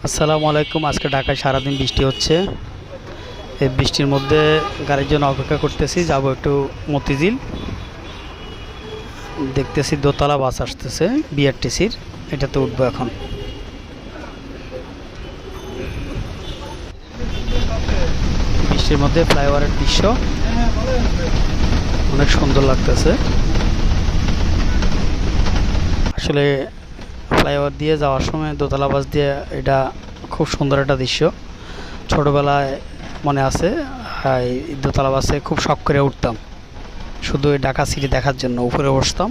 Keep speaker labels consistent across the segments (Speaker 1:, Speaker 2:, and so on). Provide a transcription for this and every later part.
Speaker 1: আসসালামু আলাইকুম। আজকে ঢাকায় সারাদিন বৃষ্টি হচ্ছে। এই বৃষ্টির মধ্যে গাড়ির জন্য অপেক্ষা করতেছি, যাব একটু মতিঝিল। দেখতেছি দোতলা বাস আসতেছে বিআরটিসির, এটাতে উঠবো এখন। বৃষ্টির মধ্যে ফ্লাইওভারের দৃশ্য অনেক সুন্দর লাগতেছে। আসলে ফ্লাইওভার দিয়ে যাওয়ার সময় দোতলা বাস দিয়ে এটা খুব সুন্দর একটা দৃশ্য। ছোটোবেলায় মনে আছে, এই দোতলা বাসে খুব শখ করে উঠতাম, শুধু এই ঢাকা সিটি দেখার জন্য উপরে বসতাম।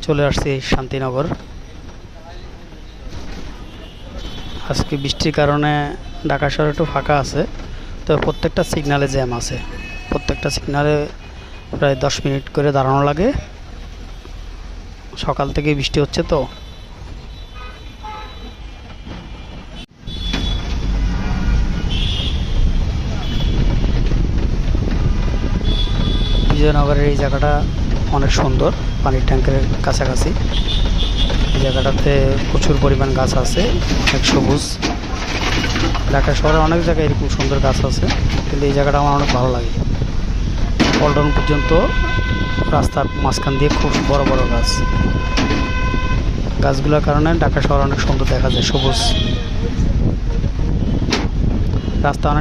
Speaker 1: চলে আসছি শান্তিনগর। আজকে বৃষ্টির কারণে ঢাকা শহর একটু ফাঁকা আছে, তবে প্রত্যেকটা সিগনালে জ্যাম আছে। প্রত্যেকটা সিগনালে প্রায় 10 মিনিট করে দাঁড়ানো লাগে। সকাল থেকে বৃষ্টি হচ্ছে তো। বিজয়নগরের এই জায়গাটা অনেক সুন্দর, পানির ট্যাঙ্কের কাছাকাছি। এই জায়গাটাতে প্রচুর পরিমাণ গাছ আছে, অনেক সবুজ। ঢাকা শহরে অনেক জায়গায় এরকম সুন্দর গাছ আছে, কিন্তু এই জায়গাটা আমার অনেক ভালো লাগে। পল্টন পর্যন্ত রাস্তার মাঝখান দিয়ে খুব বড় বড় গাছ। গাছগুলোর কারণে ঢাকা শহর অনেক সুন্দর দেখা যায়, সবুজ রাস্তা অনেক